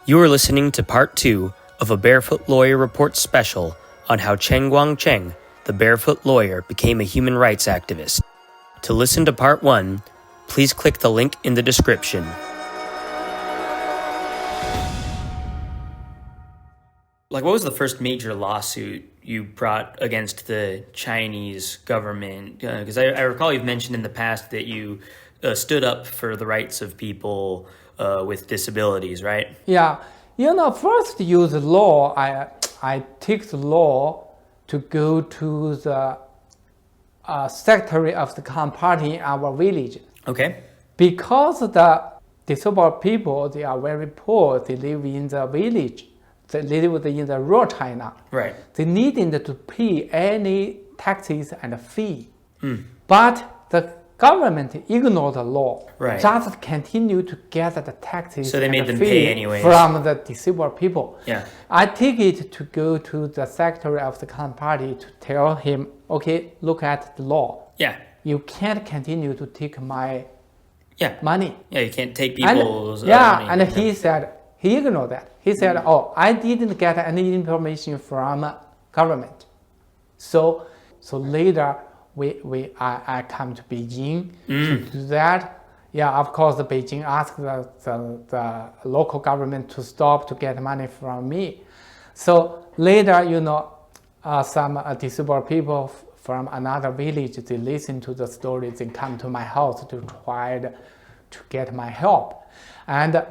You are listening to part 2 of a Barefoot Lawyer Report special on how Chen Guangcheng, the Barefoot lawyer, became a human rights activist. To listen to part 1, please click the link in the description. What was the first major lawsuit you brought against the Chinese government? Because I recall you've mentioned in the past that you stood up for the rights of people with disabilities, right? Yeah, first use law. I take the law to go to the secretary of the party in our village. Okay. Because the disabled people, they are very poor. They live in the village. They live in the rural China. Right. They needed to pay any taxes and fee. But the government ignored the law. Right. Just continue to get the taxes. So they made and them fee pay anyways. From the disabled people. Yeah. I take it to go to the secretary of the party to tell him, okay, look at the law. Yeah. You can't continue to take my money. Yeah, you can't take people's money. And he said, he ignored that. He said, I didn't get any information from government. So later, I come to Beijing to do that. Yeah, of course, Beijing asked the local government to stop to get money from me. So later, some disabled people from another village, they listen to the stories and come to my house to try to get my help. And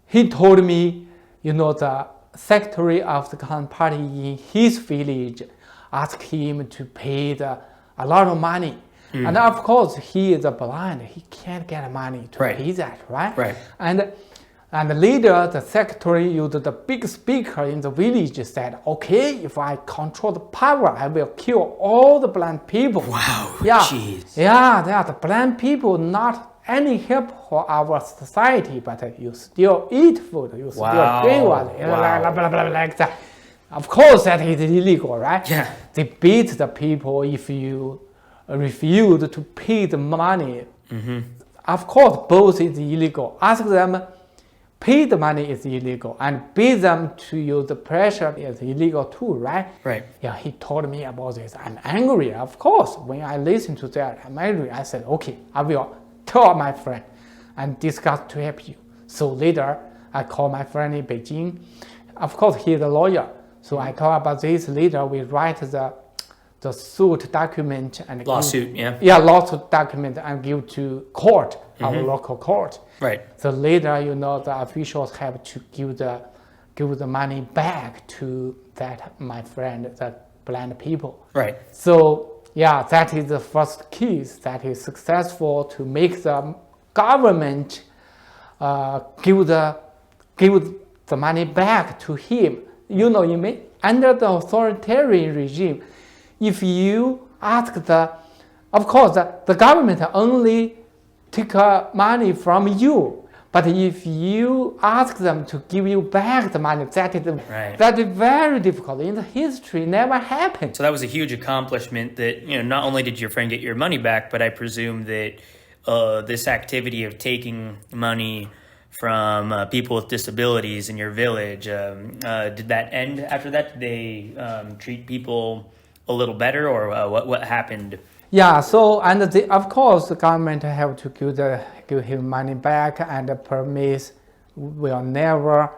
he told me, the secretary of the party in his village asked him to pay a lot of money. And of course, he is blind. He can't get money to pay that, right? Right. And later, the secretary used the big speaker in the village said, okay, if I control the power, I will kill all the blind people. Wow, yeah, jeez. Yeah, they are the blind people, not any help for our society, but you still eat food, you still drink water, like that. Of course, that is illegal, right? Yeah. They beat the people if you refuse to pay the money. Of course, both is illegal. Ask them, pay the money is illegal, and beat them to use the pressure is illegal too, right? Right. Yeah, he told me about this. I'm angry, of course. When I listen to that, I'm angry. I said, okay, I will tell my friend and discuss to help you. So later, I call my friend in Beijing. Of course, he's a lawyer. So I talk about this. Later, we write the suit document and lawsuit, lawsuit document and give to court, our local court. Right. So later, the officials have to give the money back to my friend, the blind people. Right. So that is the first case that is successful to make the government give the money back to him. Under the authoritarian regime, if you ask of course, the government only take money from you. But if you ask them to give you back the money, that is very difficult. In the history, never happened. So that was a huge accomplishment that, not only did your friend get your money back, but I presume that this activity of taking money from people with disabilities in your village, did that end after that? Did they treat people a little better, or what happened? Yeah, so, and of course, the government have to give him money back and promise will never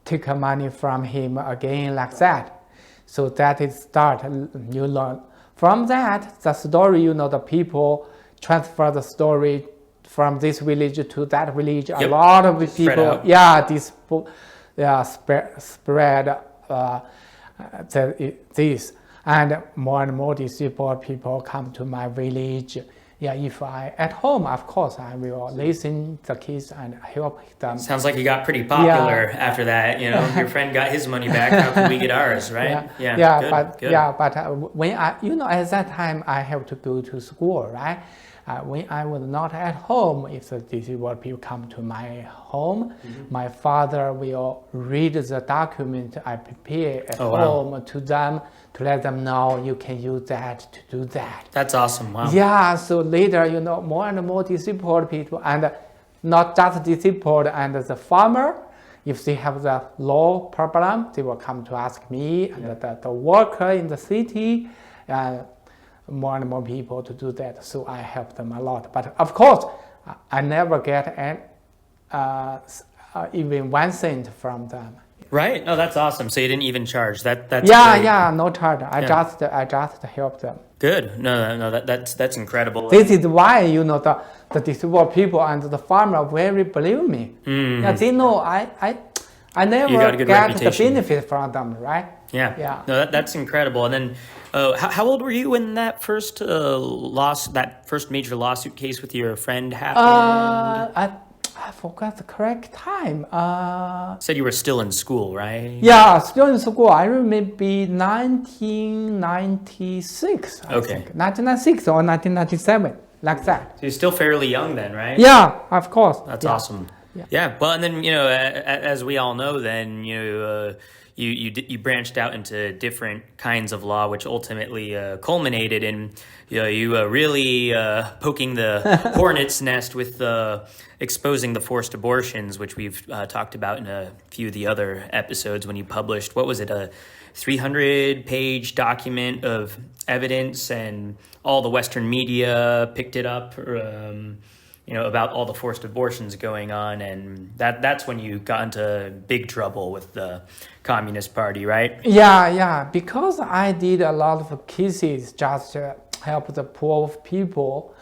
take money from him again like that. So that is start, you learn. From that, the story, the people transfer the story from this village to that village. A lot of people, spread this. And more disabled people come to my village. Yeah, if I at home, of course, I will listen to the kids and help them. Sounds like you got pretty popular after that. Your friend got his money back. How can we get ours, right? But when at that time I have to go to school, right? When I was not at home, if the disabled people come to my home, my father will read the document I prepare at home to them to let them know you can use that to do that. That's awesome. Wow. Yeah, so later, more and more disabled people, and not just disabled and the farmer. If they have the law problem, they will come to ask me and the worker in the city, and more people to do that. So I help them a lot. But of course, I never get even 1 cent from them. Right. Oh, that's awesome. So you didn't even charge. That's great. No charge. I just help them. Good. No. That's incredible. This is why the disabled people and the farmer very believe me. Mm. Yeah, they know I never get the benefit from them, right? Yeah. No, that's incredible. And then, how old were you when that first major lawsuit case with your friend happened? I forgot the correct time. Said you were still in school, right? Yeah, still in school. I remember 1996. I think. 1996 or 1997, like that. So you're still fairly young then, right? Yeah, of course. That's awesome. Yeah. Well, and then as we all know, then you branched out into different kinds of law, which ultimately culminated in you really poking the hornet's nest with exposing the forced abortions, which we've talked about in a few of the other episodes when you published, what was it, a 300-page document of evidence, and all the Western media picked it up, about all the forced abortions going on, and that's when you got into big trouble with the Communist Party, right? Yeah, because I did a lot of cases just to help the poor people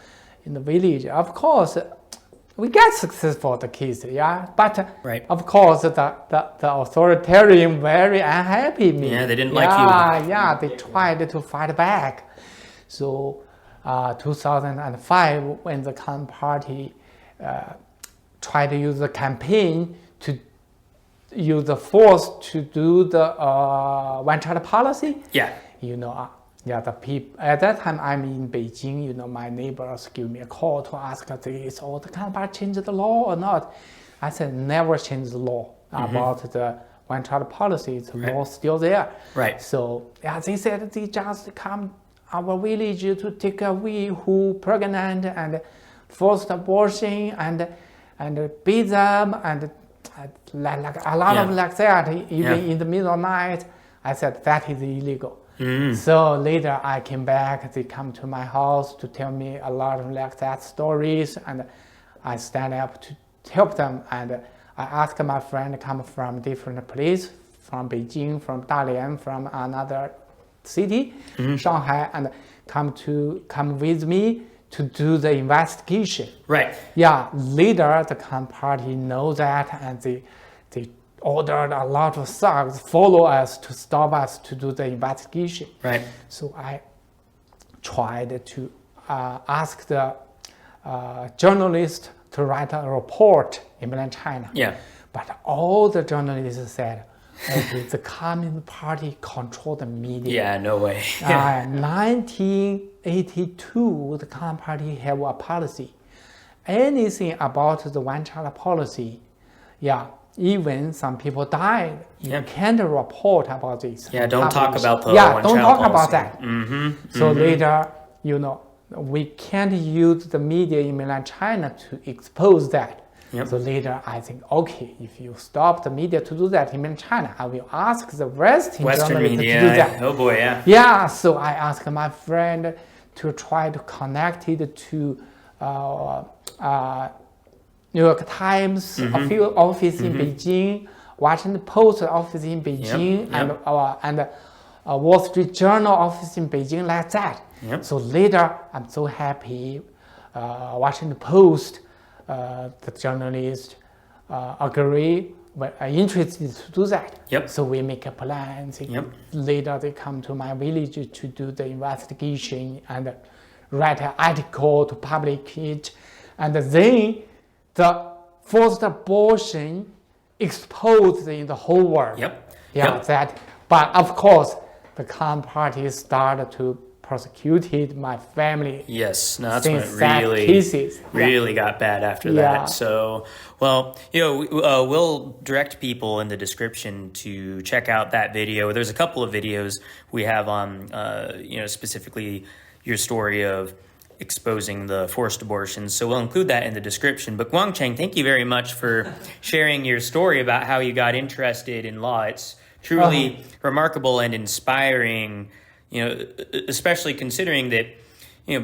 in the village. Of course, we get successful the case, but right. Of course the authoritarian very unhappy me. Yeah, they didn't like you. Yeah, they tried to fight back. So 2005, when the Communist Party tried to use the campaign to use the force to do the one-child policy. Yeah. The people at that time I'm in Beijing. My neighbors give me a call to ask this, the Communist Party changed the law or not? I said never change the law about the one-child policy. The law still there. Right. So they said they just come our village to take away who pregnant and forced abortion and beat them and like a lot of like that, even in the middle of the night. I said that is illegal. So later I came back, they come to my house to tell me a lot of like that stories, and I stand up to help them, and I asked my friend to come from different place, from Beijing, from Dalian, from another city, Shanghai, and come with me to do the investigation. Right. Yeah, later the Communist Party know that, and they ordered a lot of thugs follow us to stop us to do the investigation. Right. So I tried to ask the journalist to write a report in mainland China. Yeah. But all the journalists said, okay, the Communist Party control the media. Yeah, no way. 1982, the Communist Party have a policy. Anything about the one-child policy, even some people died. You can't report about this. Yeah, don't talk about the don't talk policy. about that. So later, we can't use the media in mainland China to expose that. Yep. So later, I think, okay, if you stop the media to do that in mainland China, I will ask the Western journalists media to do that. Oh boy, yeah. Yeah, so I asked my friend to try to connect it to New York Times office in Beijing, Washington Post office in Beijing, and Wall Street Journal office in Beijing, like that. Yep. So later, I'm so happy. Washington Post, the journalist, agree, are interested to do that. Yep. So we make a plan. Later, they come to my village to do the investigation and write an article to publish it, and then the forced abortion exposed in the whole world. That. But of course, the Communist Party started to persecute my family. Yes, no, that's since when it really got bad after that. So, well, we'll direct people in the description to check out that video. There's a couple of videos we have on, specifically your story of exposing the forced abortions. So we'll include that in the description. But Guangcheng, thank you very much for sharing your story about how you got interested in law. It's truly remarkable and inspiring, especially considering that,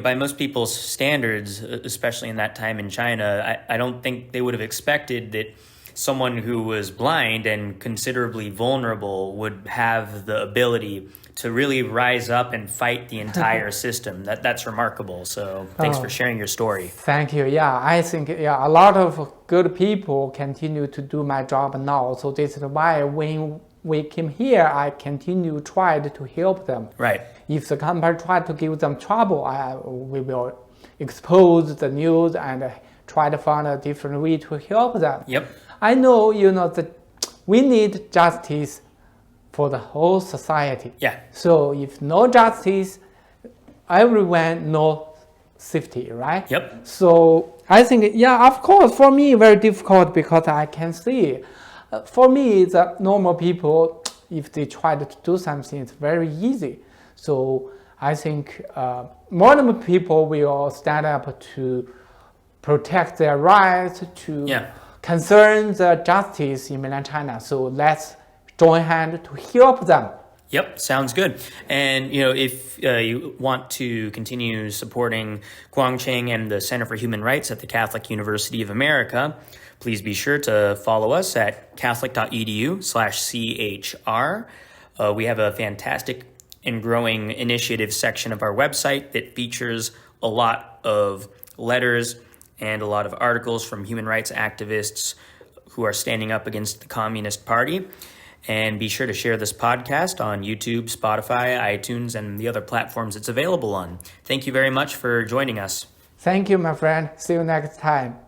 by most people's standards, especially in that time in China, I don't think they would have expected that someone who was blind and considerably vulnerable would have the ability to really rise up and fight the entire system. That's remarkable. So thanks for sharing your story. Thank you. Yeah, I think a lot of good people continue to do my job now. So this is why when we came here, I continue tried to help them. Right. If the company tried to give them trouble, we will expose the news and try to find a different way to help them. Yep. I know, that we need justice for the whole society. Yeah. So if no justice, everyone no safety, right? Yep. So I think, of course, for me, very difficult because I can see. For me, the normal people, if they try to do something, it's very easy. So I think more and more people will stand up to protect their rights, to concern the justice in mainland China. So let's join hands to help them. Yep, sounds good. And, if you want to continue supporting Guangcheng and the Center for Human Rights at the Catholic University of America, please be sure to follow us at catholic.edu/CHR. We have a fantastic and growing initiative section of our website that features a lot of letters and a lot of articles from human rights activists who are standing up against the Communist Party. And be sure to share this podcast on YouTube, Spotify, iTunes, and the other platforms it's available on. Thank you very much for joining us. Thank you, my friend. See you next time.